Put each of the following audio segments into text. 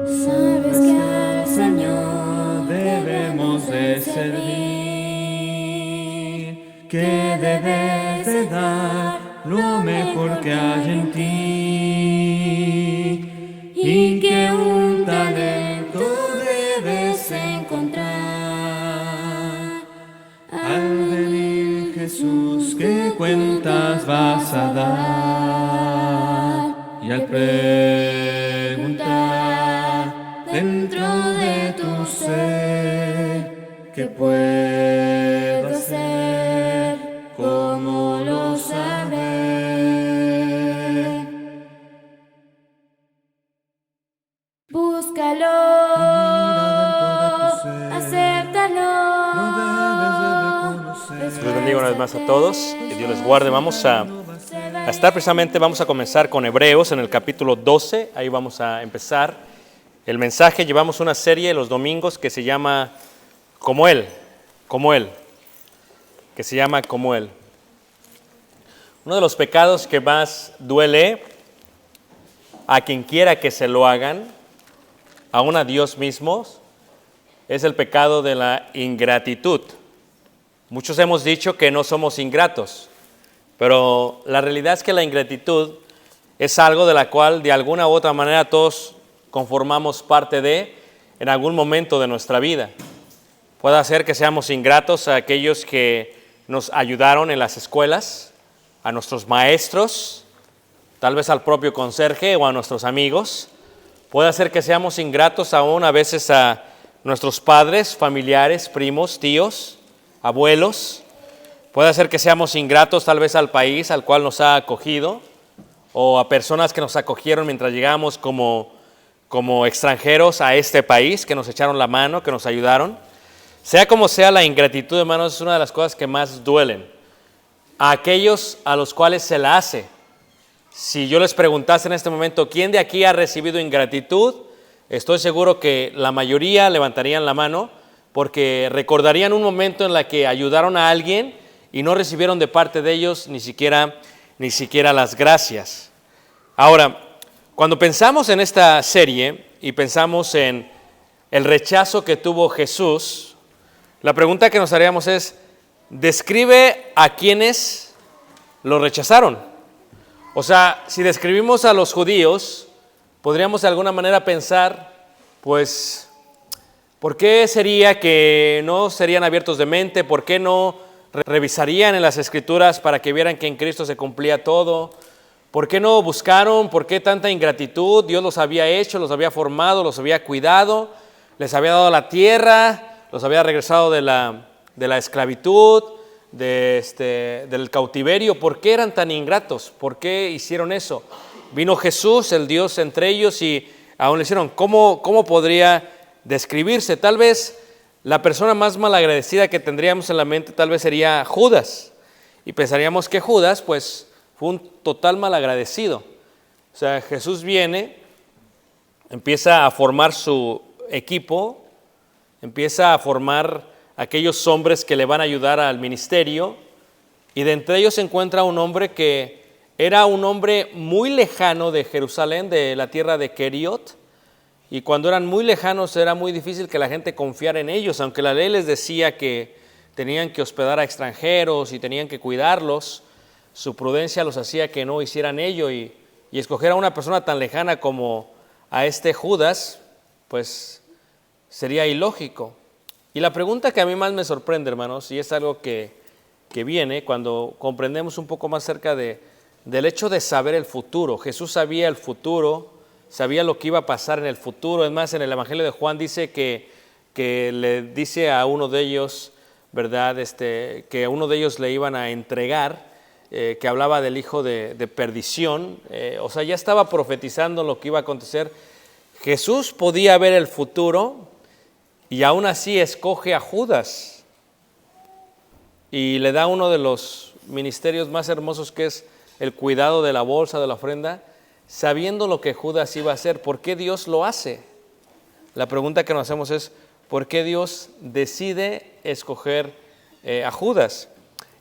Sabes que al Señor debemos de servir, que debes de dar lo mejor que hay en ti, y que un talento debes encontrar. Al venir Jesús, ¿qué cuentas vas a dar? Y al preguntar dentro de tu ser, ¿qué puedo hacer? ¿Cómo lo sabré? Búscalo, acéptalo. Dios les bendiga una vez más a todos, que Dios les guarde. Vamos a comenzar con Hebreos en el capítulo 12, ahí vamos a empezar el mensaje. Llevamos una serie los domingos que se llama Como Él, que se llama Como Él. Uno de los pecados que más duele a quien quiera que se lo hagan, aún a Dios mismo, es el pecado de la ingratitud. Muchos hemos dicho que no somos ingratos, pero la realidad es que la ingratitud es algo de la cual de alguna u otra manera todos conformamos parte de en algún momento de nuestra vida. Puede ser que seamos ingratos a aquellos que nos ayudaron en las escuelas, a nuestros maestros, tal vez al propio conserje o a nuestros amigos. Puede ser que seamos ingratos aún a veces a nuestros padres, familiares, primos, tíos, abuelos. Puede ser que seamos ingratos tal vez al país al cual nos ha acogido o a personas que nos acogieron mientras llegamos como extranjeros a este país, que nos echaron la mano, que nos ayudaron. Sea como sea, la ingratitud, hermanos, es una de las cosas que más duelen a aquellos a los cuales se la hace. Si yo les preguntase en este momento, ¿quién de aquí ha recibido ingratitud? Estoy seguro que la mayoría levantarían la mano porque recordarían un momento en el que ayudaron a alguien y no recibieron de parte de ellos ni siquiera las gracias. Ahora, cuando pensamos en esta serie y pensamos en el rechazo que tuvo Jesús, la pregunta que nos haríamos es, describe a quienes lo rechazaron. O sea, si describimos a los judíos, podríamos de alguna manera pensar, pues, ¿por qué sería que no serían abiertos de mente? ¿Por qué no revisarían en las Escrituras para que vieran que en Cristo se cumplía todo? ¿Por qué no buscaron? ¿Por qué tanta ingratitud? Dios los había hecho, los había formado, los había cuidado, les había dado la tierra, los había regresado de la esclavitud, del cautiverio. ¿Por qué eran tan ingratos? ¿Por qué hicieron eso? Vino Jesús, el Dios entre ellos, y aún le hicieron. ¿Cómo podría describirse? Tal vez la persona más malagradecida que tendríamos en la mente tal vez sería Judas, y pensaríamos que Judas pues fue un total malagradecido. O sea, Jesús viene, empieza a formar su equipo, empieza a formar aquellos hombres que le van a ayudar al ministerio, y de entre ellos se encuentra un hombre que era un hombre muy lejano de Jerusalén, de la tierra de Keriot, y cuando eran muy lejanos era muy difícil que la gente confiara en ellos, aunque la ley les decía que tenían que hospedar a extranjeros y tenían que cuidarlos, su prudencia los hacía que no hicieran ello, y escoger a una persona tan lejana como a este Judas, pues sería ilógico. Y la pregunta que a mí más me sorprende, hermanos, y es algo que viene cuando comprendemos un poco más cerca del hecho de saber el futuro. Jesús sabía el futuro, sabía lo que iba a pasar en el futuro. Es más, en el Evangelio de Juan dice que le dice a uno de ellos, ¿verdad? Que a uno de ellos le iban a entregar, que hablaba del hijo de perdición. O sea, ya estaba profetizando lo que iba a acontecer. Jesús podía ver el futuro, y aún así escoge a Judas y le da uno de los ministerios más hermosos, que es el cuidado de la bolsa, de la ofrenda, sabiendo lo que Judas iba a hacer. ¿Por qué Dios lo hace? La pregunta que nos hacemos es, ¿por qué Dios decide escoger a Judas?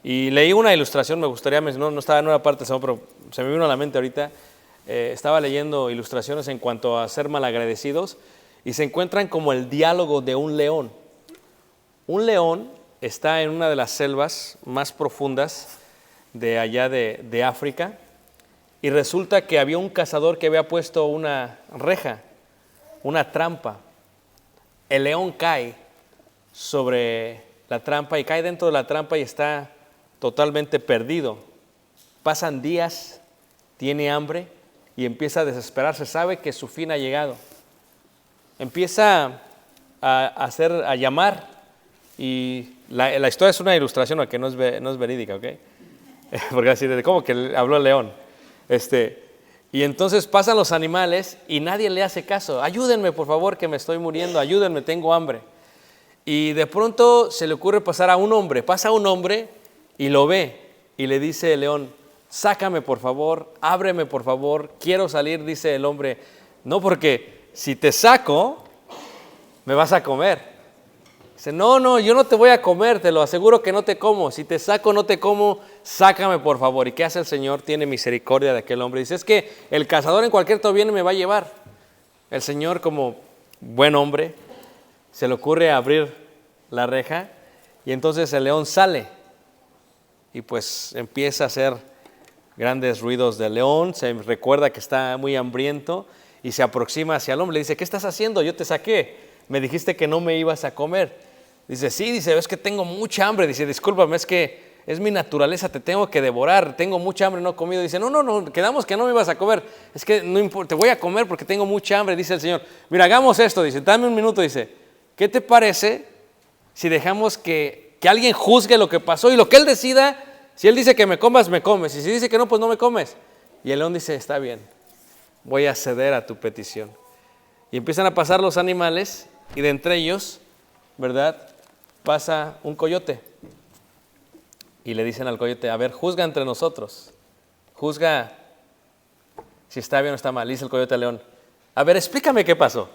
Y leí una ilustración, me gustaría mencionar, no estaba en una parte, pero se me vino a la mente ahorita. estaba leyendo ilustraciones en cuanto a ser malagradecidos y se encuentran como el diálogo de un león. Un león está en una de las selvas más profundas de allá de África y resulta que había un cazador que había puesto una reja, una trampa. El león cae sobre la trampa y cae dentro de la trampa y está totalmente perdido. Pasan días, tiene hambre y empieza a desesperarse, sabe que su fin ha llegado. Empieza a llamar y la historia es una ilustración que no es verídica, ¿ok? Porque así, ¿cómo que habló el león? Y entonces pasan los animales y nadie le hace caso. Ayúdenme, por favor, que me estoy muriendo, ayúdenme, tengo hambre. Y de pronto se le ocurre pasar a un hombre, pasa un hombre y lo ve y le dice el león, sácame por favor, ábreme por favor, quiero salir, dice el hombre. No, porque si te saco, me vas a comer. Dice, no, yo no te voy a comer, te lo aseguro que no te como. Si te saco, no te como, sácame por favor. ¿Y qué hace el Señor? Tiene misericordia de aquel hombre. Dice, es que el cazador en cualquier momento viene y me va a llevar. El Señor, como buen hombre, se le ocurre abrir la reja y entonces el león sale. Y pues empieza a hacer grandes ruidos del león, se recuerda que está muy hambriento y se aproxima hacia el hombre. Le dice, ¿qué estás haciendo? Yo te saqué, me dijiste que no me ibas a comer. Dice, sí, dice, es que tengo mucha hambre. Dice, discúlpame, es que es mi naturaleza, te tengo que devorar, tengo mucha hambre, no he comido. Dice, no, quedamos que no me ibas a comer, es que no importa, te voy a comer porque tengo mucha hambre. Dice el Señor, mira, hagamos esto, dice, dame un minuto, dice, ¿qué te parece si dejamos que alguien juzgue lo que pasó y lo que él decida? Si él dice que me comas, me comes, y si dice que no, pues no me comes. Y el león dice, está bien, voy a ceder a tu petición. Y empiezan a pasar los animales y de entre ellos, ¿verdad?, pasa un coyote. Y le dicen al coyote, a ver, juzga entre nosotros, juzga si está bien o está mal. Dice el coyote al león, a ver, explícame qué pasó.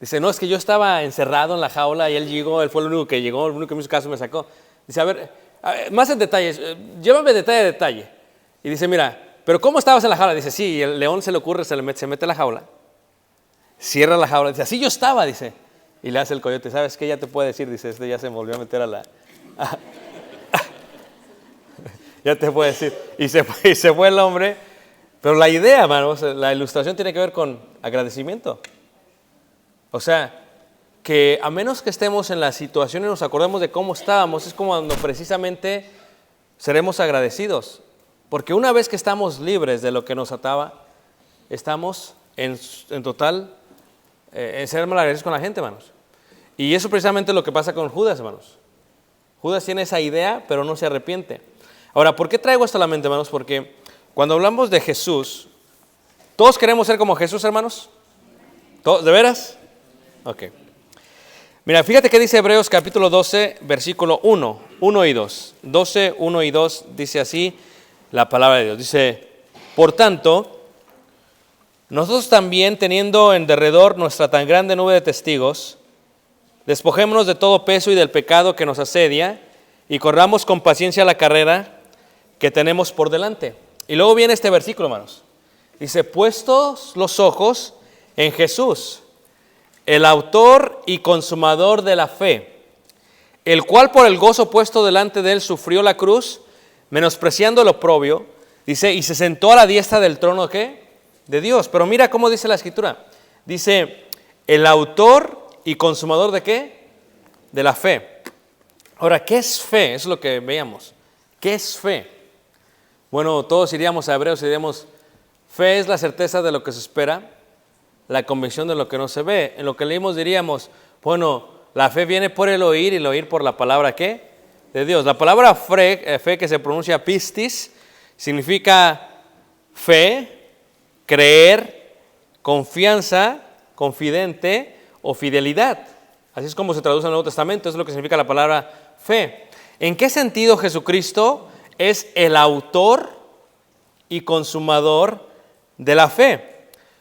Dice, no, es que yo estaba encerrado en la jaula y él llegó, él fue el único que llegó, el único que me hizo caso me sacó. Dice, a ver, más en detalles, llévame detalle a detalle. Y dice, mira, pero ¿cómo estabas en la jaula? Dice, sí, y el león se le ocurre, se mete a la jaula, cierra la jaula, dice, así yo estaba, dice. Y le hace el coyote, ¿sabes qué? Ya te puede decir, dice, ya se me volvió a meter a la... ya te puede decir. Y se fue el hombre. Pero la idea, hermanos, la ilustración tiene que ver con agradecimiento. O sea, que a menos que estemos en la situación y nos acordemos de cómo estábamos, es como cuando precisamente seremos agradecidos. Porque una vez que estamos libres de lo que nos ataba, estamos en total, en ser malagradecidos con la gente, hermanos. Y eso precisamente es lo que pasa con Judas, hermanos. Judas tiene esa idea, pero no se arrepiente. Ahora, ¿por qué traigo esto a la mente, hermanos? Porque cuando hablamos de Jesús, ¿todos queremos ser como Jesús, hermanos? ¿Todos? ¿De veras? Ok. Mira, fíjate que dice Hebreos capítulo 12, versículo 1 y 2. 12, 1 y 2 dice así la palabra de Dios. Dice, por tanto, nosotros también, teniendo en derredor nuestra tan grande nube de testigos, despojémonos de todo peso y del pecado que nos asedia y corramos con paciencia la carrera que tenemos por delante. Y luego viene este versículo, hermanos. Dice, puestos los ojos en Jesús, el autor y consumador de la fe, el cual por el gozo puesto delante de él sufrió la cruz, menospreciando el oprobio, dice, y se sentó a la diestra del trono, ¿qué? De Dios. Pero mira cómo dice la Escritura. Dice, el autor y consumador ¿de qué? De la fe. Ahora, ¿qué es fe? Eso es lo que veíamos. ¿Qué es fe? Bueno, todos iríamos a Hebreos y diríamos, fe es la certeza de lo que se espera, la convicción de lo que no se ve. En lo que leímos diríamos, bueno, la fe viene por el oír y el oír por la palabra ¿qué? De Dios. La palabra fe que se pronuncia pistis significa fe, creer, confianza, confidente o fidelidad. Así es como se traduce en el Nuevo Testamento, eso es lo que significa la palabra fe. ¿En qué sentido Jesucristo es el autor y consumador de la fe?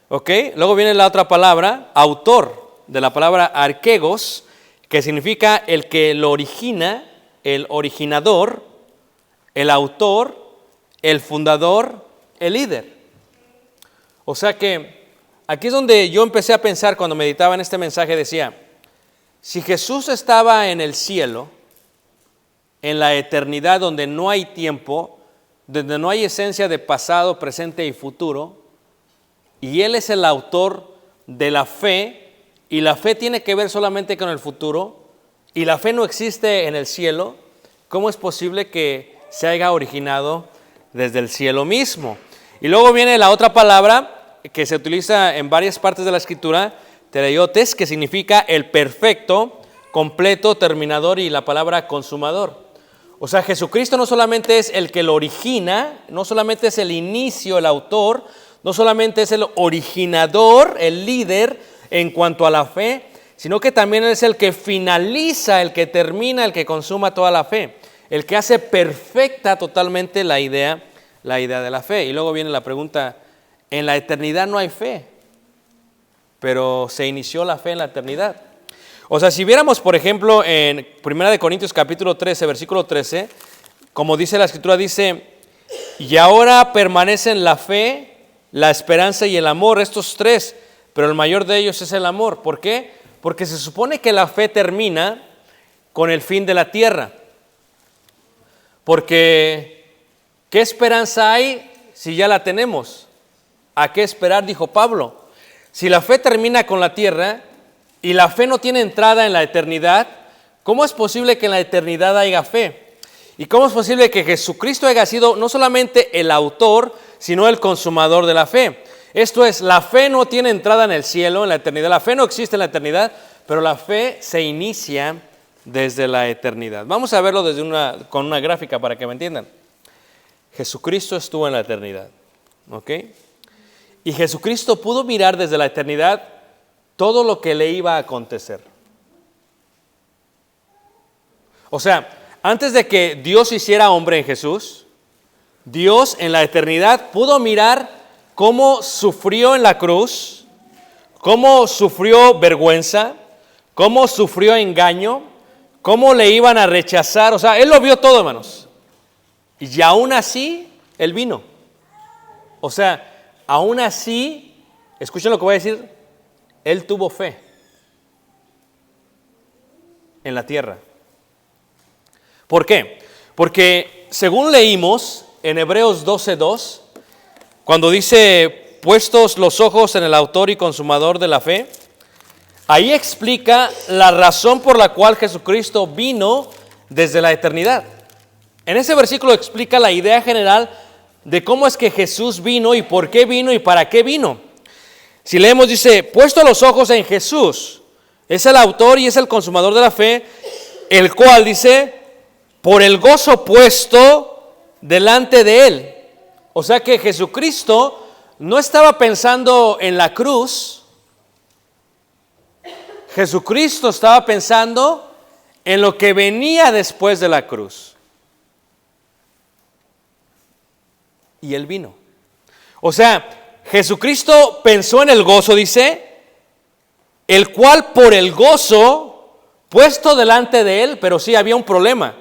¿Ok? Luego viene la otra palabra, autor, de la palabra arquegos, que significa el que lo origina, el originador, el autor, el fundador, el líder. O sea que aquí es donde yo empecé a pensar cuando meditaba en este mensaje. Decía, si Jesús estaba en el cielo, en la eternidad donde no hay tiempo, donde no hay esencia de pasado, presente y futuro, y Él es el autor de la fe, y la fe tiene que ver solamente con el futuro, y la fe no existe en el cielo, ¿cómo es posible que se haya originado desde el cielo mismo? Y luego viene la otra palabra que se utiliza en varias partes de la Escritura, teleiotes, que significa el perfecto, completo, terminador, y la palabra consumador. O sea, Jesucristo no solamente es el que lo origina, no solamente es el inicio, el autor, no solamente es el originador, el líder en cuanto a la fe, sino que también es el que finaliza, el que termina, el que consuma toda la fe, el que hace perfecta totalmente la idea de la fe. Y luego viene la pregunta, en la eternidad no hay fe, pero se inició la fe en la eternidad. O sea, si viéramos, por ejemplo, en 1 Corintios capítulo 13, versículo 13, como dice la Escritura, dice, y ahora permanecen la fe, la esperanza y el amor, estos tres, pero el mayor de ellos es el amor. ¿Por qué? Porque se supone que la fe termina con el fin de la tierra. Porque, ¿qué esperanza hay si ya la tenemos? ¿A qué esperar? Dijo Pablo. Si la fe termina con la tierra y la fe no tiene entrada en la eternidad, ¿cómo es posible que en la eternidad haya fe? ¿Y cómo es posible que Jesucristo haya sido no solamente el autor, sino el consumador de la fe? Esto es, la fe no tiene entrada en el cielo, en la eternidad. La fe no existe en la eternidad, pero la fe se inicia desde la eternidad. Vamos a verlo con una gráfica para que me entiendan. Jesucristo estuvo en la eternidad, ¿ok? Y Jesucristo pudo mirar desde la eternidad todo lo que le iba a acontecer. O sea, antes de que Dios hiciera hombre en Jesús, Dios en la eternidad pudo mirar cómo sufrió en la cruz, cómo sufrió vergüenza, cómo sufrió engaño, cómo le iban a rechazar. O sea, Él lo vio todo, hermanos. Y aún así, Él vino. O sea, aún así, escuchen lo que voy a decir, Él tuvo fe en la tierra. ¿Por qué? Porque según leímos en Hebreos 12:2, cuando dice, puestos los ojos en el autor y consumador de la fe, ahí explica la razón por la cual Jesucristo vino desde la eternidad. En ese versículo explica la idea general de cómo es que Jesús vino y por qué vino y para qué vino. Si leemos, dice, puesto los ojos en Jesús, es el autor y es el consumador de la fe, el cual, dice, por el gozo puesto delante de Él. O sea que Jesucristo no estaba pensando en la cruz, Jesucristo estaba pensando en lo que venía después de la cruz. Y Él vino. O sea, Jesucristo pensó en el gozo, dice, el cual por el gozo puesto delante de Él, pero sí había un problema,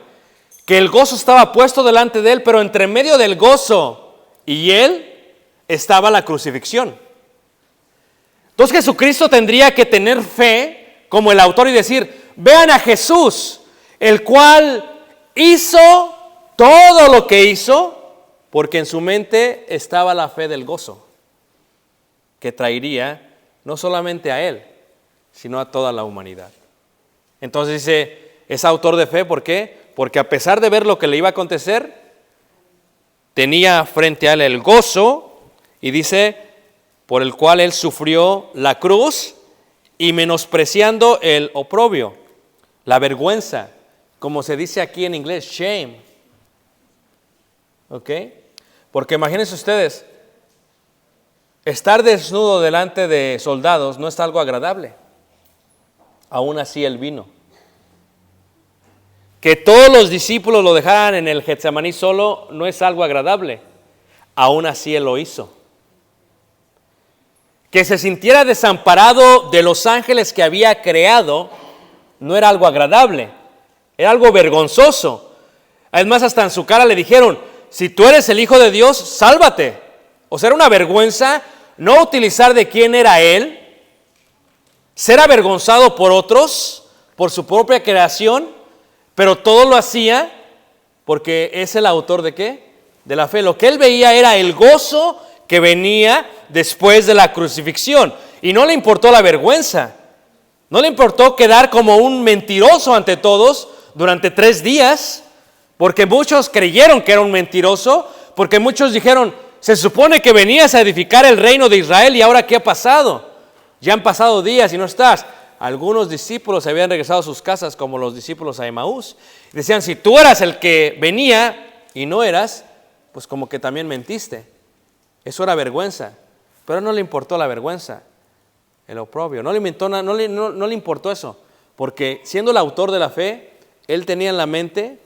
que el gozo estaba puesto delante de Él, pero entre medio del gozo y Él estaba la crucifixión. Entonces Jesucristo tendría que tener fe como el autor y decir, vean a Jesús, el cual hizo todo lo que hizo, porque en su mente estaba la fe del gozo, que traería no solamente a Él, sino a toda la humanidad. Entonces dice, es autor de fe, ¿por qué? Porque a pesar de ver lo que le iba a acontecer, tenía frente a Él el gozo, y dice, por el cual Él sufrió la cruz, y menospreciando el oprobio, la vergüenza, como se dice aquí en inglés, shame. ¿Ok? Porque imagínense ustedes, estar desnudo delante de soldados no es algo agradable. Aún así Él vino. Que todos los discípulos lo dejaran en el Getsemaní solo no es algo agradable. Aún así Él lo hizo. Que se sintiera desamparado de los ángeles que había creado no era algo agradable. Era algo vergonzoso. Además, hasta en su cara le dijeron, si tú eres el Hijo de Dios, sálvate. O sea, era una vergüenza no utilizar de quién era él, ser avergonzado por otros, por su propia creación, pero todo lo hacía porque es el autor ¿de qué? De la fe. Lo que él veía era el gozo que venía después de la crucifixión. Y no le importó la vergüenza. No le importó quedar como un mentiroso ante todos durante 3 días, porque muchos creyeron que era un mentiroso, porque muchos dijeron, se supone que venías a edificar el reino de Israel y ahora ¿qué ha pasado? Ya han pasado días y no estás. Algunos discípulos se habían regresado a sus casas como los discípulos a Emaús. Decían, si tú eras el que venía y no eras, pues como que también mentiste. Eso era vergüenza. Pero no le importó la vergüenza, el oprobio. No le importó eso. Porque siendo el autor de la fe, él tenía en la mente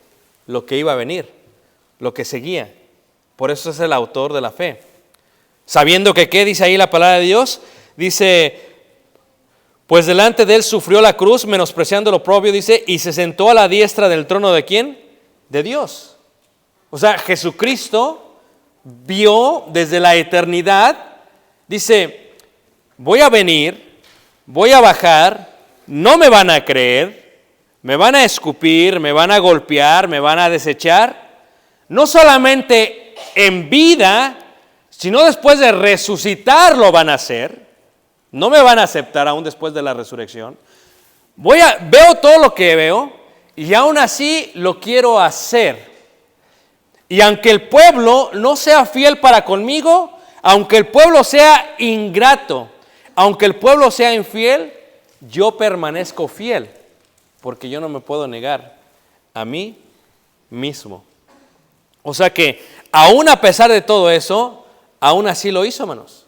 lo que iba a venir, lo que seguía. Por eso es el autor de la fe. Sabiendo que, ¿qué dice ahí la palabra de Dios? Dice, pues delante de él sufrió la cruz, menospreciando lo oprobio, dice, y se sentó a la diestra del trono ¿de quién? De Dios. O sea, Jesucristo vio desde la eternidad, dice, voy a venir, voy a bajar, no me van a creer, me van a escupir, me van a golpear, me van a desechar, no solamente en vida, sino después de resucitar lo van a hacer. No me van a aceptar aún después de la resurrección. Veo todo lo que veo y aún así lo quiero hacer. Y aunque el pueblo no sea fiel para conmigo, aunque el pueblo sea ingrato, aunque el pueblo sea infiel, yo permanezco fiel, porque yo no me puedo negar a mí mismo. O sea que, aún a pesar de todo eso, aún así lo hizo, hermanos.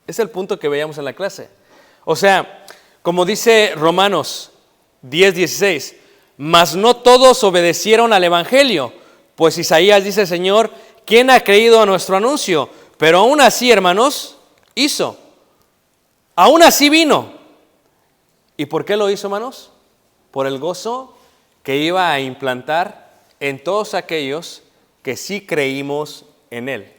Es el punto que veíamos en la clase. O sea, como dice Romanos 10:16, mas no todos obedecieron al evangelio, pues Isaías dice, Señor, ¿quién ha creído a nuestro anuncio? Pero aún así, hermanos, hizo. Aún así vino. ¿Y por qué lo hizo, hermanos? Por el gozo que iba a implantar en todos aquellos que sí creímos en Él.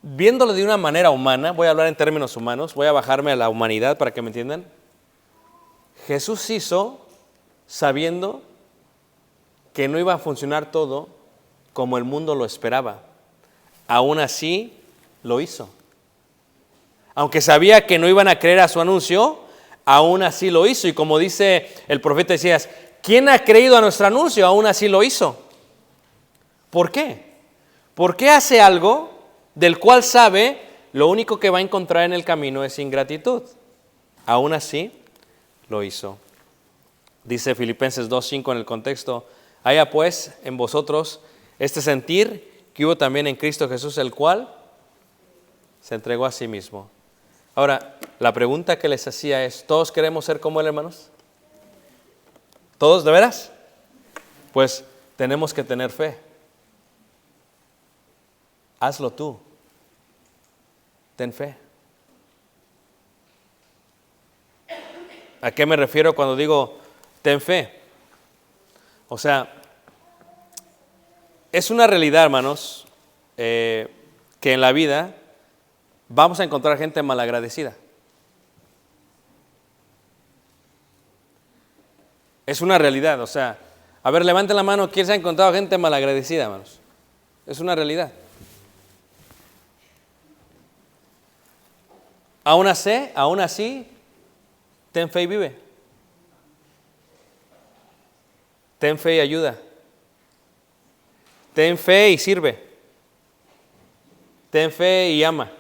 Viéndolo de una manera humana, voy a hablar en términos humanos, voy a bajarme a la humanidad para que me entiendan. Jesús hizo sabiendo que no iba a funcionar todo como el mundo lo esperaba. Aún así lo hizo. Aunque sabía que no iban a creer a su anuncio, aún así lo hizo. Y como dice el profeta Isaías, ¿quién ha creído a nuestro anuncio? Aún así lo hizo. ¿Por qué? ¿Por qué hace algo del cual sabe lo único que va a encontrar en el camino es ingratitud? Aún así lo hizo. Dice Filipenses 2:5 en el contexto, haya pues en vosotros este sentir que hubo también en Cristo Jesús, el cual se entregó a sí mismo. Ahora, la pregunta que les hacía es, ¿todos queremos ser como Él, hermanos? ¿Todos, de veras? Pues tenemos que tener fe. Hazlo tú. Ten fe. ¿A qué me refiero cuando digo ten fe? O sea, es una realidad, hermanos, que en la vida vamos a encontrar gente malagradecida. Es una realidad, o sea, a ver, levanten la mano, ¿quién se ha encontrado gente malagradecida, hermanos? Es una realidad. Aún así, ten fe y vive. Ten fe y ayuda. Ten fe y sirve. Ten fe y ama.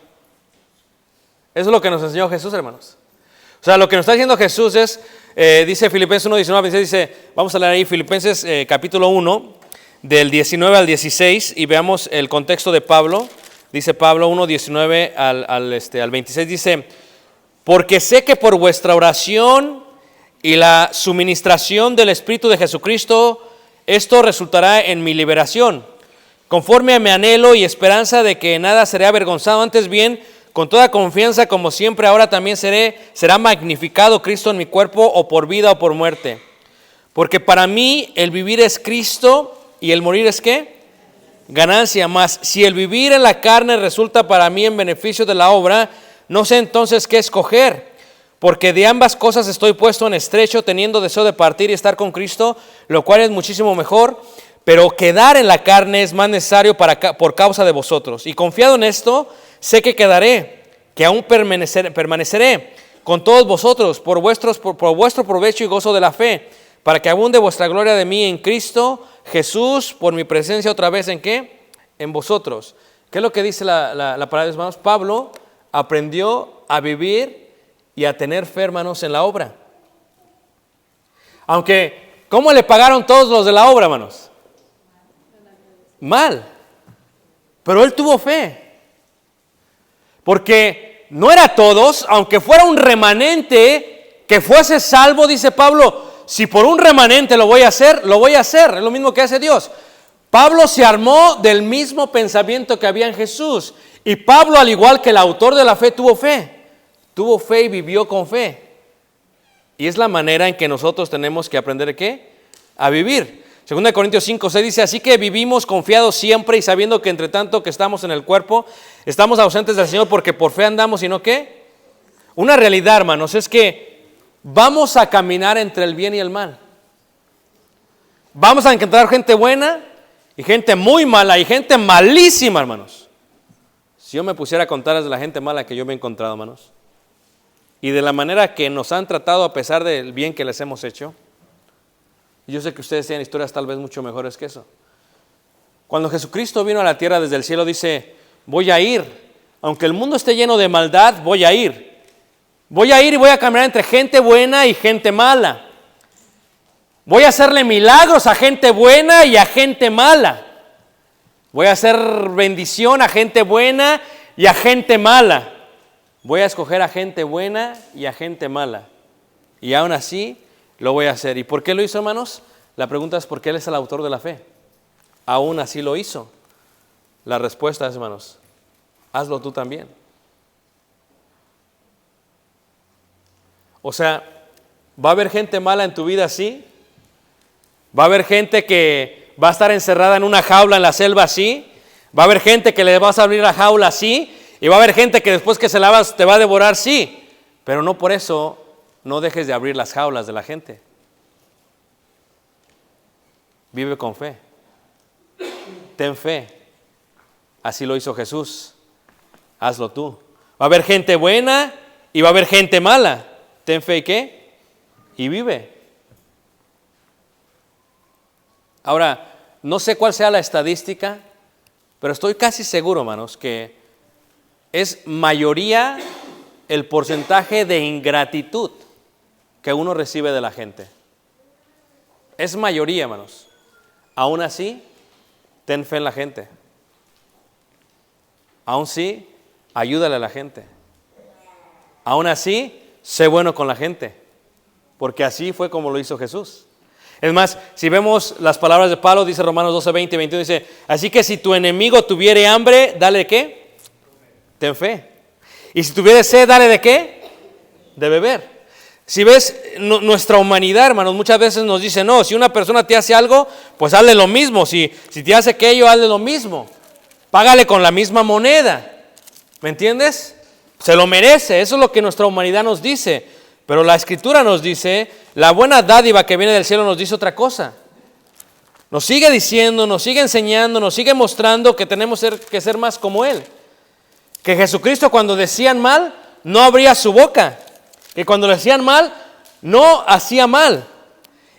Eso es lo que nos enseñó Jesús, hermanos. O sea, lo que nos está diciendo Jesús es, dice Filipenses 1:19, dice, vamos a leer ahí Filipenses capítulo 1, del 19 al 16, y veamos el contexto de Pablo. Dice Pablo 1:19 al 26, dice, porque sé que por vuestra oración y la suministración del Espíritu de Jesucristo, esto resultará en mi liberación, conforme a mi anhelo y esperanza de que nada seré avergonzado, antes bien, con toda confianza, como siempre, ahora también será magnificado Cristo en mi cuerpo, o por vida o por muerte. Porque para mí el vivir es Cristo y el morir es ¿qué? ganancia. Mas si el vivir en la carne resulta para mí en beneficio de la obra, no sé entonces qué escoger. Porque de ambas cosas estoy puesto en estrecho, teniendo deseo de partir y estar con Cristo, lo cual es muchísimo mejor. Pero quedar en la carne es más necesario por causa de vosotros. Y confiado en esto, sé que quedaré, que aún permaneceré con todos vosotros por vuestro provecho y gozo de la fe, para que abunde vuestra gloria de mí en Cristo Jesús, por mi presencia otra vez, ¿en qué? En vosotros. ¿Qué es lo que dice la palabra de Dios, hermanos? Pablo aprendió a vivir y a tener fe, hermanos, en la obra. Aunque, ¿cómo le pagaron todos los de la obra, hermanos? Mal. Pero él tuvo fe. Porque no era todos, aunque fuera un remanente que fuese salvo, dice Pablo, si por un remanente lo voy a hacer, lo voy a hacer. Es lo mismo que hace Dios. Pablo se armó del mismo pensamiento que había en Jesús. Y Pablo, al igual que el autor de la fe, tuvo fe. Tuvo fe y vivió con fe. Y es la manera en que nosotros tenemos que aprender ¿qué? A vivir. 2 Corintios 5:6 dice, así que vivimos confiados siempre y sabiendo que entre tanto que estamos en el cuerpo, estamos ausentes del Señor porque por fe andamos, sino ¿qué? Una realidad, hermanos, es que vamos a caminar entre el bien y el mal. Vamos a encontrar gente buena y gente muy mala y gente malísima, hermanos. Si yo me pusiera a contarles de la gente mala que yo me he encontrado, hermanos, y de la manera que nos han tratado a pesar del bien que les hemos hecho, y yo sé que ustedes tienen historias tal vez mucho mejores que eso. Cuando Jesucristo vino a la tierra desde el cielo, dice, voy a ir, aunque el mundo esté lleno de maldad, voy a ir. Voy a ir y voy a caminar entre gente buena y gente mala. Voy a hacerle milagros a gente buena y a gente mala. Voy a hacer bendición a gente buena y a gente mala. Voy a escoger a gente buena y a gente mala. Y aún así lo voy a hacer. ¿Y por qué lo hizo, hermanos? La pregunta es ¿por qué Él es el autor de la fe? Aún así lo hizo. La respuesta es, hermanos, hazlo tú también. O sea, ¿va a haber gente mala en tu vida? Sí. ¿Va a haber gente que va a estar encerrada en una jaula en la selva? Sí. ¿Va a haber gente que le vas a abrir la jaula? Sí. Y va a haber gente que después que se la vas te va a devorar? Sí. Pero no por eso no dejes de abrir las jaulas de la gente. Vive con fe. Ten fe. Así lo hizo Jesús. Hazlo tú. Va a haber gente buena y va a haber gente mala. Ten fe y ¿qué? Y vive. Ahora, no sé cuál sea la estadística, pero estoy casi seguro, hermanos, que es mayoría el porcentaje de ingratitud que uno recibe de la gente. Es mayoría, hermanos. Aún así, ten fe en la gente. Aún así, ayúdale a la gente. Aún así, sé bueno con la gente. Porque así fue como lo hizo Jesús. Es más, si vemos las palabras de Pablo, dice Romanos 12, 20 y 21, dice, así que si tu enemigo tuviere hambre, dale ¿qué? Ten fe. Y si tuviere sed, dale ¿de qué? De beber. Si ves, nuestra humanidad, hermanos, muchas veces nos dice, no, si una persona te hace algo, pues hazle lo mismo. Si te hace aquello, hazle lo mismo. Págale con la misma moneda. ¿Me entiendes? Se lo merece. Eso es lo que nuestra humanidad nos dice. Pero la Escritura nos dice, la buena dádiva que viene del cielo nos dice otra cosa. Nos sigue diciendo, nos sigue enseñando, nos sigue mostrando que tenemos que ser más como Él. Que Jesucristo cuando decían mal, no abría su boca. Que cuando le hacían mal, no hacía mal.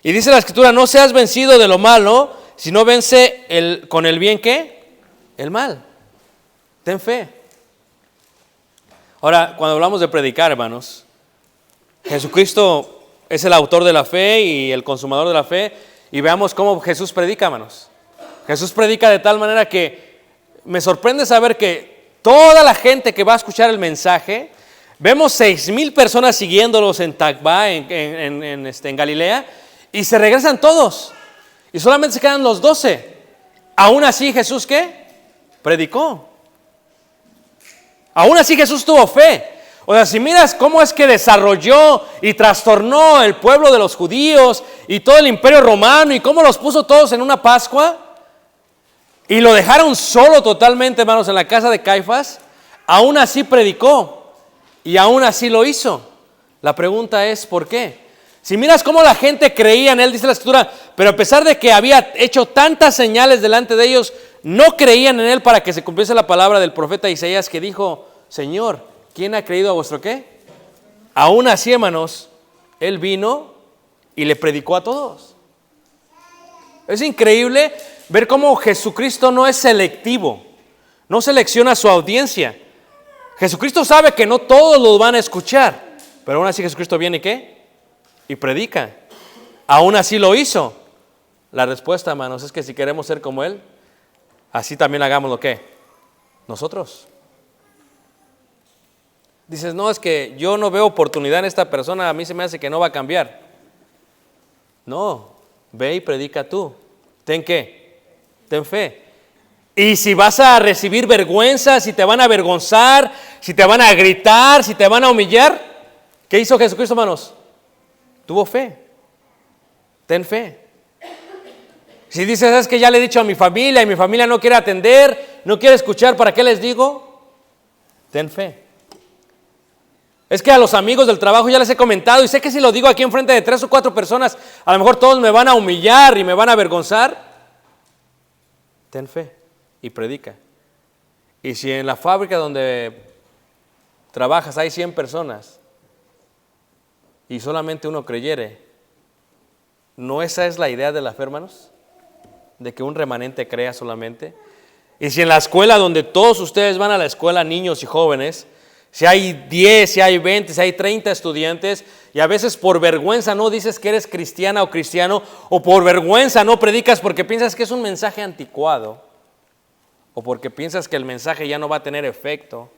Y dice la Escritura, no seas vencido de lo malo, sino vence con el bien, ¿qué? El mal. Ten fe. Ahora, cuando hablamos de predicar, hermanos, Jesucristo es el autor de la fe y el consumador de la fe. Y veamos cómo Jesús predica, hermanos. Jesús predica de tal manera que me sorprende saber que toda la gente que va a escuchar el mensaje, vemos 6,000 personas siguiéndolos en Tagba, en Galilea, y se regresan todos. Y solamente se quedan los 12. Aún así, ¿Jesús qué? Predicó. Aún así, Jesús tuvo fe. O sea, si miras cómo es que desarrolló y trastornó el pueblo de los judíos y todo el imperio romano y cómo los puso todos en una Pascua, y lo dejaron solo totalmente, hermanos, en la casa de Caifás, aún así predicó y aún así lo hizo. La pregunta es, ¿por qué? Si miras cómo la gente creía en él, dice la Escritura, pero a pesar de que había hecho tantas señales delante de ellos, no creían en él para que se cumpliese la palabra del profeta Isaías que dijo, Señor, ¿quién ha creído a vuestro qué? Aún así, hermanos, él vino y le predicó a todos. Es increíble ver cómo Jesucristo no es selectivo, no selecciona su audiencia. Jesucristo sabe que no todos lo van a escuchar, pero aún así Jesucristo viene ¿y qué? Y predica. Aún así lo hizo. La respuesta, hermanos, es que si queremos ser como Él, así también hagamos lo que nosotros. Dices, no, es que yo no veo oportunidad en esta persona, a mí se me hace que no va a cambiar. No, ve y predica tú. ¿Ten qué? Ten fe. Y si vas a recibir vergüenza, si te van a avergonzar, si te van a gritar, si te van a humillar, ¿qué hizo Jesucristo, hermanos? Tuvo fe. Ten fe. Si dices, es que ya le he dicho a mi familia y mi familia no quiere atender, no quiere escuchar, ¿para qué les digo? Ten fe. Es que a los amigos del trabajo ya les he comentado y sé que si lo digo aquí en frente de 3 o 4 personas, a lo mejor todos me van a humillar y me van a avergonzar. Ten fe y predica. Y si en la fábrica donde trabajas hay 100 personas y solamente uno creyere, ¿no esa es la idea de la fe, hermanos? De que un remanente crea solamente. Y si en la escuela donde todos ustedes van a la escuela, niños y jóvenes, si hay 10, si hay 20, si hay 30 estudiantes, y a veces por vergüenza no dices que eres cristiana o cristiano, o por vergüenza no predicas porque piensas que es un mensaje anticuado, o porque piensas que el mensaje ya no va a tener efecto,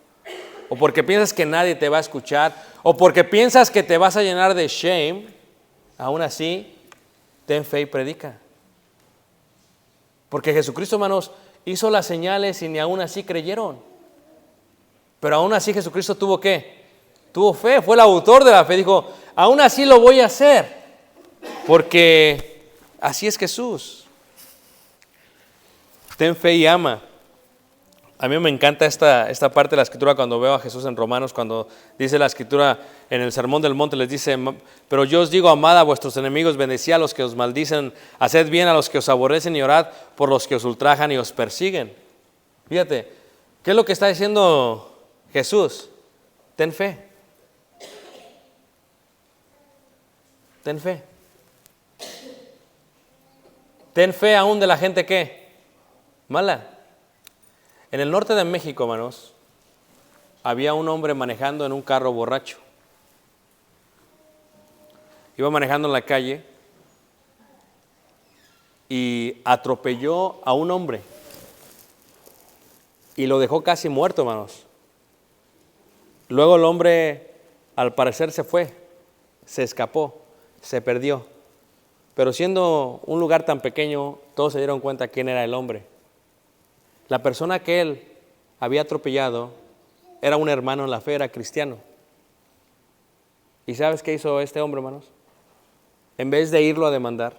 o porque piensas que nadie te va a escuchar, o porque piensas que te vas a llenar de shame, aún así, ten fe y predica. Porque Jesucristo, hermanos, hizo las señales y ni aún así creyeron. Pero aún así Jesucristo tuvo ¿qué? Tuvo fe, fue el autor de la fe. Dijo, aún así lo voy a hacer. Porque así es Jesús. Ten fe y ama. A mí me encanta esta parte de la Escritura cuando veo a Jesús en Romanos, cuando dice la Escritura en el Sermón del Monte, les dice, pero yo os digo, amad a vuestros enemigos, bendecid a los que os maldicen, haced bien a los que os aborrecen y orad por los que os ultrajan y os persiguen. Fíjate, ¿qué es lo que está diciendo Jesús? Ten fe. Ten fe. Ten fe aún de la gente ¿qué? Mala. En el norte de México, hermanos, había un hombre manejando en un carro borracho. Iba manejando en la calle y atropelló a un hombre y lo dejó casi muerto, hermanos. Luego el hombre, al parecer, se fue, se escapó, se perdió. Pero siendo un lugar tan pequeño, todos se dieron cuenta quién era el hombre. La persona que él había atropellado era un hermano en la fe, era cristiano. ¿Y sabes qué hizo este hombre, hermanos? En vez de irlo a demandar,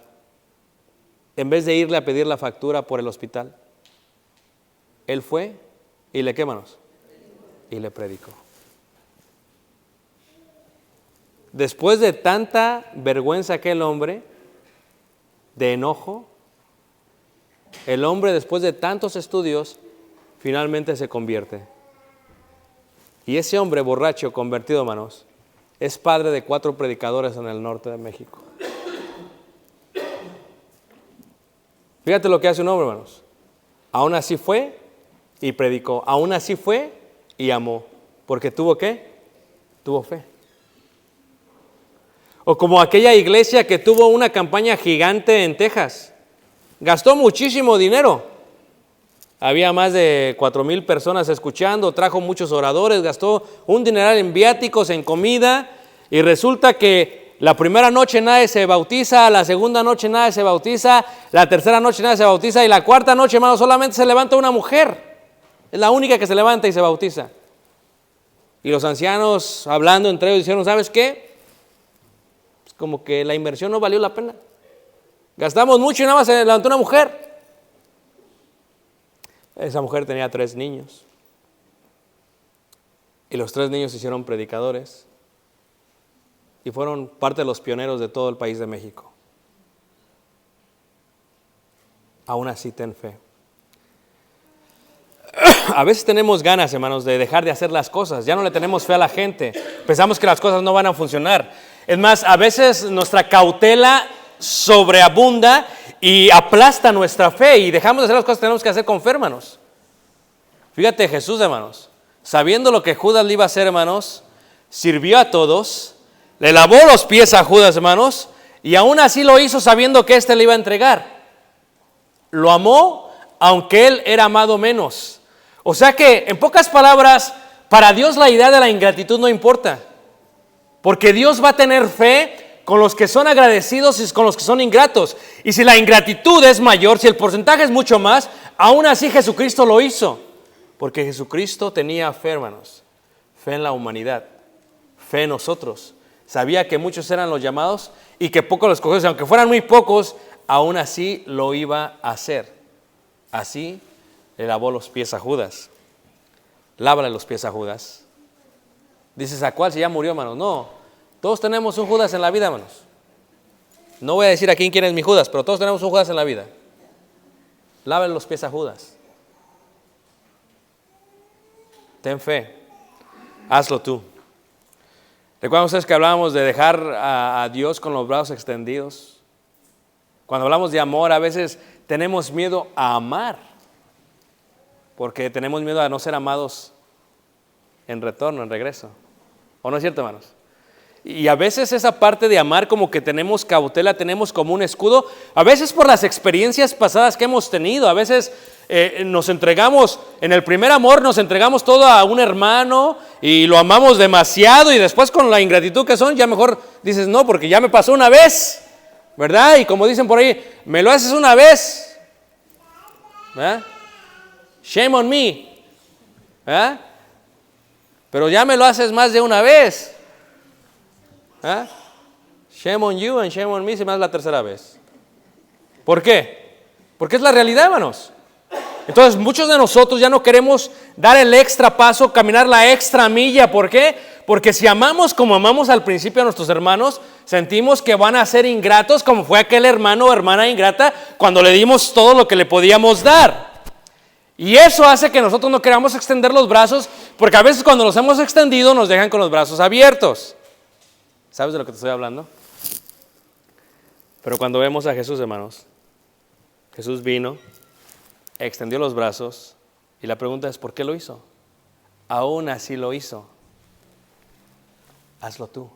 en vez de irle a pedir la factura por el hospital, él fue y le, ¿qué, hermanos? Y le predicó. Después de tanta vergüenza aquel hombre, de enojo, el hombre después de tantos estudios finalmente se convierte. Y ese hombre borracho convertido, hermanos, es padre de 4 predicadores en el norte de México. Fíjate lo que hace un hombre, hermanos. Aún así fue y predicó. Aún así fue y amó. Porque tuvo ¿qué? Tuvo fe. O como aquella iglesia que tuvo una campaña gigante en Texas. Gastó muchísimo dinero. Había más de 4,000 personas escuchando, trajo muchos oradores, gastó un dineral en viáticos, en comida, y resulta que la primera noche nadie se bautiza, la segunda noche nadie se bautiza, la tercera noche nadie se bautiza, y la cuarta noche, hermano, solamente se levanta una mujer. Es la única que se levanta y se bautiza. Y los ancianos, hablando entre ellos, dijeron, ¿sabes qué? Pues como que la inversión no valió la pena. Gastamos mucho y nada más se levantó una mujer. Esa mujer tenía 3 niños. Y los 3 niños se hicieron predicadores. Y fueron parte de los pioneros de todo el país de México. Aún así, ten fe. A veces tenemos ganas, hermanos, de dejar de hacer las cosas. Ya no le tenemos fe a la gente. Pensamos que las cosas no van a funcionar. Es más, a veces nuestra cautela sobreabunda y aplasta nuestra fe y dejamos de hacer las cosas que tenemos que hacer con fe, hermanos. Fíjate, Jesús, hermanos, sabiendo lo que Judas le iba a hacer, hermanos, sirvió a todos, le lavó los pies a Judas, hermanos, y aún así lo hizo sabiendo que éste le iba a entregar. Lo amó, aunque él era amado menos. O sea que, en pocas palabras, para Dios la idea de la ingratitud no importa. Porque Dios va a tener fe con los que son agradecidos y con los que son ingratos. Y si la ingratitud es mayor, si el porcentaje es mucho más, aún así Jesucristo lo hizo. Porque Jesucristo tenía fe, hermanos. Fe en la humanidad. Fe en nosotros. Sabía que muchos eran los llamados y que pocos los escogidos. Aunque fueran muy pocos, aún así lo iba a hacer. Así le lavó los pies a Judas. Lávale los pies a Judas. Dices, ¿a cuál? Si ya murió, hermanos. No, todos tenemos un Judas en la vida, hermanos. No voy a decir a quién es mi Judas, pero todos tenemos un Judas en la vida. Lávale los pies a Judas. Ten fe. Hazlo tú. ¿Recuerdan ustedes que hablábamos de dejar a Dios con los brazos extendidos? Cuando hablamos de amor, a veces tenemos miedo a amar, porque tenemos miedo a no ser amados en retorno, en regreso. ¿O no es cierto, hermanos? Y a veces esa parte de amar como que tenemos cautela, tenemos como un escudo, a veces por las experiencias pasadas que hemos tenido, a veces nos entregamos, en el primer amor nos entregamos todo a un hermano y lo amamos demasiado y después con la ingratitud que son, ya mejor dices no, porque ya me pasó una vez, ¿verdad? Y como dicen por ahí, me lo haces una vez, ¿verdad? Shame on me, ¿verdad? Pero ya me lo haces más de una vez. ¿Ah? Shame on you and shame on me si más la tercera vez. ¿Por qué? Porque es la realidad, hermanos. Entonces muchos de nosotros ya no queremos dar el extra paso, caminar la extra milla. ¿Por qué? Porque si amamos como amamos al principio a nuestros hermanos, sentimos que van a ser ingratos como fue aquel hermano o hermana ingrata cuando le dimos todo lo que le podíamos dar. Y eso hace que nosotros no queramos extender los brazos, porque a veces cuando los hemos extendido nos dejan con los brazos abiertos. ¿Sabes de lo que te estoy hablando? Pero cuando vemos a Jesús, hermanos, Jesús vino, extendió los brazos, y la pregunta es, ¿por qué lo hizo? Aún así lo hizo. Hazlo tú.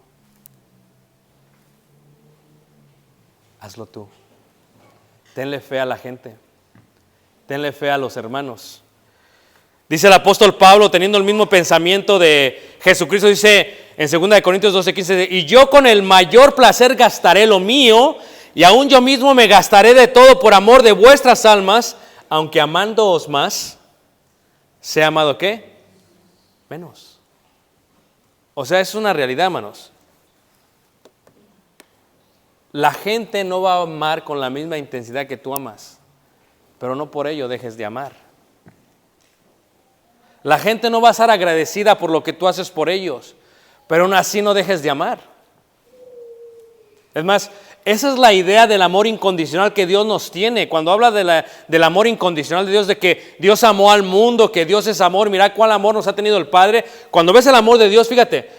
Hazlo tú. Tenle fe a la gente. Tenle fe a los hermanos. Dice el apóstol Pablo, teniendo el mismo pensamiento de Jesucristo, dice en 2 Corintios 12:15, y yo con el mayor placer gastaré lo mío, y aún yo mismo me gastaré de todo por amor de vuestras almas, aunque amándoos más, sea amado ¿qué? Menos. O sea, es una realidad, hermanos. La gente no va a amar con la misma intensidad que tú amas, pero no por ello dejes de amar. La gente no va a estar agradecida por lo que tú haces por ellos, pero aún así no dejes de amar. Es más, esa es la idea del amor incondicional que Dios nos tiene. Cuando habla del amor incondicional de Dios, de que Dios amó al mundo, que Dios es amor, mira cuál amor nos ha tenido el Padre. Cuando ves el amor de Dios, fíjate,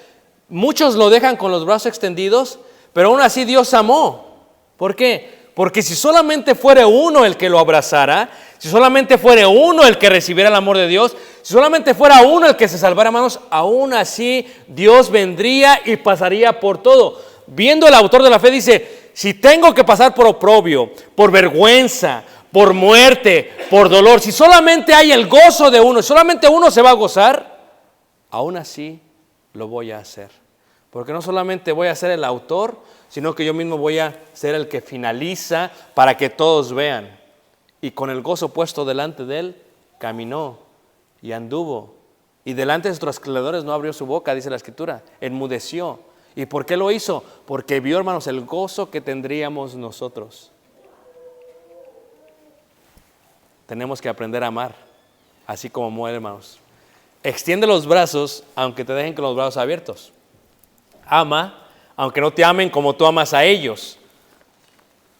muchos lo dejan con los brazos extendidos, pero aún así Dios amó. ¿Por qué? Porque si solamente fuera uno el que lo abrazara, si solamente fuera uno el que recibiera el amor de Dios, si solamente fuera uno el que se salvara, hermanos, aún así Dios vendría y pasaría por todo. Viendo el autor de la fe dice, si tengo que pasar por oprobio, por vergüenza, por muerte, por dolor, si solamente hay el gozo de uno, solamente uno se va a gozar, aún así lo voy a hacer. Porque no solamente voy a ser el autor, sino que yo mismo voy a ser el que finaliza para que todos vean. Y con el gozo puesto delante de él, caminó y anduvo. Y delante de sus trasquiladores no abrió su boca, dice la Escritura, enmudeció. ¿Y por qué lo hizo? Porque vio, hermanos, el gozo que tendríamos nosotros. Tenemos que aprender a amar. así como muere, hermanos. Extiende los brazos, aunque te dejen con los brazos abiertos. Ama, aunque no te amen como tú amas a ellos.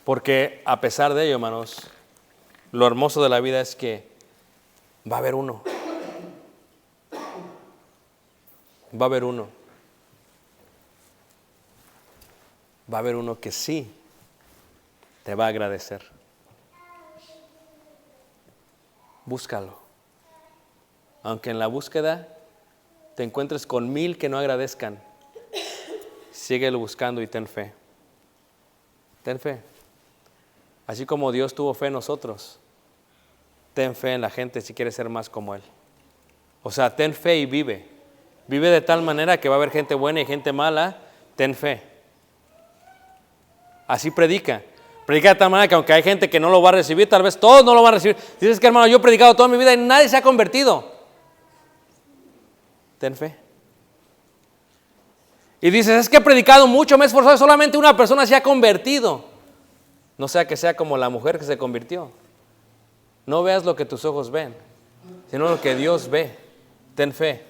Porque a pesar de ello, hermanos, lo hermoso de la vida es que va a haber uno. Va a haber uno. Va a haber uno que sí te va a agradecer. Búscalo. Aunque en la búsqueda te encuentres con 1000 que no agradezcan, síguelo buscando y ten fe. Ten fe. Así como Dios tuvo fe en nosotros, ten fe en la gente si quieres ser más como Él. O sea, ten fe y vive. Vive de tal manera que va a haber gente buena y gente mala. Ten fe. Así predica. Predica de tal manera que aunque hay gente que no lo va a recibir, tal vez todos no lo van a recibir. Dices que, hermano, yo he predicado toda mi vida y nadie se ha convertido. Ten fe. Y dices, es que he predicado mucho, me he esforzado, solamente una persona se ha convertido. No sea que sea como la mujer que se convirtió. No veas lo que tus ojos ven, sino lo que Dios ve. Ten fe.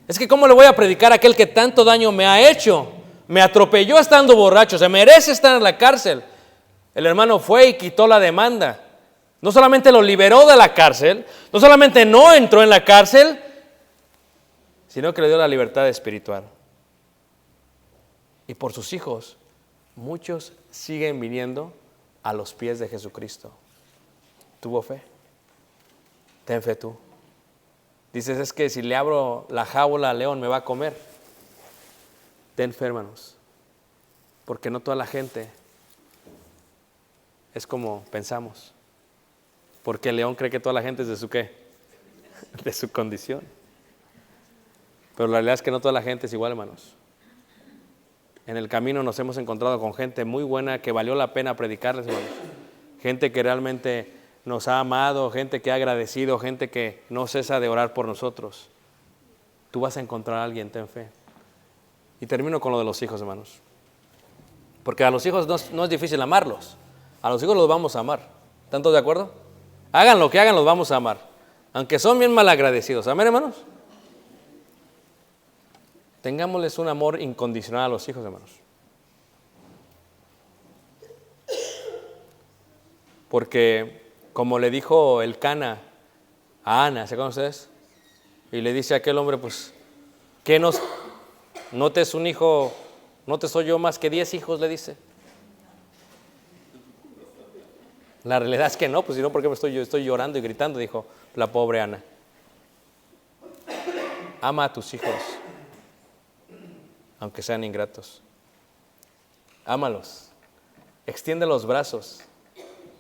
Es que ¿cómo le voy a predicar a aquel que tanto daño me ha hecho? Me atropelló estando borracho, se merece estar en la cárcel. El hermano fue y quitó la demanda. No solamente lo liberó de la cárcel, no solamente no entró en la cárcel, sino que le dio la libertad espiritual. Y por sus hijos, muchos siguen viniendo a los pies de Jesucristo. ¿Tuvo fe? Ten fe tú. Dices, es que si le abro la jaula al león me va a comer. Ten fe, hermanos. Porque no toda la gente es como pensamos. Porque el león cree que toda la gente es de su ¿qué? De su condición. Pero la realidad es que no toda la gente es igual, hermanos. En el camino nos hemos encontrado con gente muy buena que valió la pena predicarles, hermanos. Gente que realmente nos ha amado, gente que ha agradecido, gente que no cesa de orar por nosotros. Tú vas a encontrar a alguien, ten fe. Y termino con lo de los hijos, hermanos. Porque a los hijos no es difícil amarlos. A los hijos los vamos a amar. ¿Están todos de acuerdo? Hagan lo que hagan, los vamos a amar. Aunque son bien malagradecidos. ¿Amén, hermanos? Tengámosles un amor incondicional a los hijos, hermanos. Porque, como le dijo el Cana a Ana, ¿se acuerdan ustedes? Y le dice a aquel hombre, pues, ¿qué no te es un hijo, no te soy yo más que 10 hijos? Le dice. La realidad es que no, pues si no, ¿por qué estoy llorando y gritando? Dijo la pobre Ana. Ama a tus hijos, aunque sean ingratos. Ámalos. Extiende los brazos,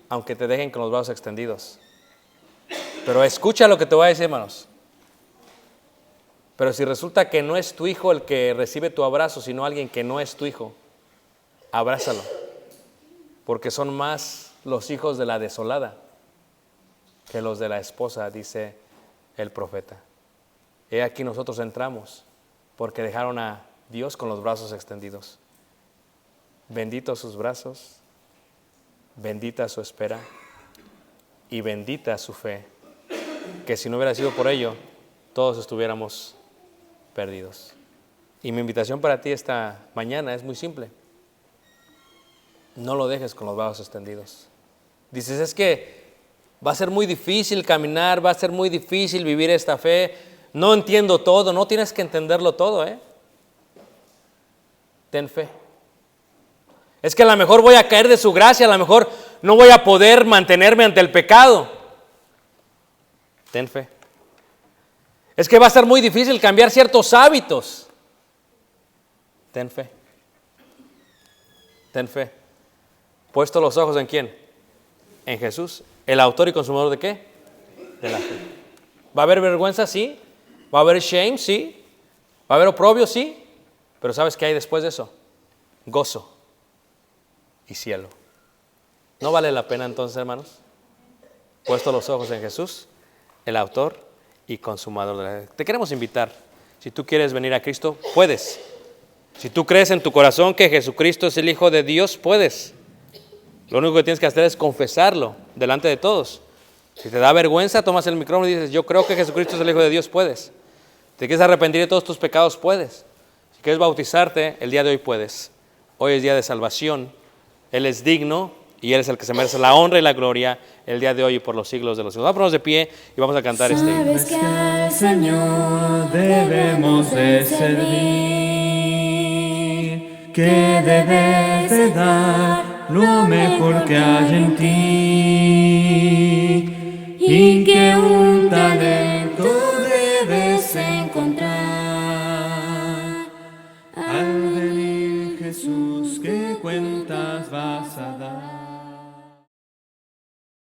aunque te dejen con los brazos extendidos. Pero escucha lo que te voy a decir, hermanos. Pero si resulta que no es tu hijo el que recibe tu abrazo, sino alguien que no es tu hijo, abrázalo. Porque son más los hijos de la desolada que los de la esposa, dice el profeta. He aquí nosotros entramos porque dejaron a Dios con los brazos extendidos. Benditos sus brazos, bendita su espera y bendita su fe, que si no hubiera sido por ello, todos estuviéramos perdidos. Y mi invitación para ti esta mañana es muy simple. No lo dejes con los brazos extendidos. Dices, es que va a ser muy difícil caminar, va a ser muy difícil vivir esta fe. No entiendo todo, no tienes que entenderlo todo, Ten fe. Es que a lo mejor voy a caer de su gracia, a lo mejor no voy a poder mantenerme ante el pecado. Ten fe. Es que va a ser muy difícil cambiar ciertos hábitos. Ten fe. Ten fe. Puesto los ojos ¿en quién? En Jesús, el autor y consumador ¿de qué? De la fe. ¿Va a haber vergüenza? Sí. ¿Va a haber shame? Sí. ¿Va a haber oprobio? Sí. Pero ¿sabes qué hay después de eso? Gozo y cielo. ¿No vale la pena entonces, hermanos? Puesto los ojos en Jesús, el autor y consumador de la fe. Te queremos invitar. Si tú quieres venir a Cristo, puedes. Si tú crees en tu corazón que Jesucristo es el Hijo de Dios, puedes. Lo único que tienes que hacer es confesarlo delante de todos. Si te da vergüenza, tomas el micrófono y dices, yo creo que Jesucristo es el Hijo de Dios, puedes. Si quieres arrepentir de todos tus pecados, puedes. Si quieres bautizarte, el día de hoy puedes. Hoy es día de salvación. Él es digno y Él es el que se merece la honra y la gloria el día de hoy y por los siglos de los siglos. Vamos a ponernos de pie y vamos a cantar este himno. Sabes que al Señor debemos de servir, que debes de dar lo mejor que hay en ti, y que un talento debes encontrar. Al venir Jesús, ¿qué cuentas vas a dar?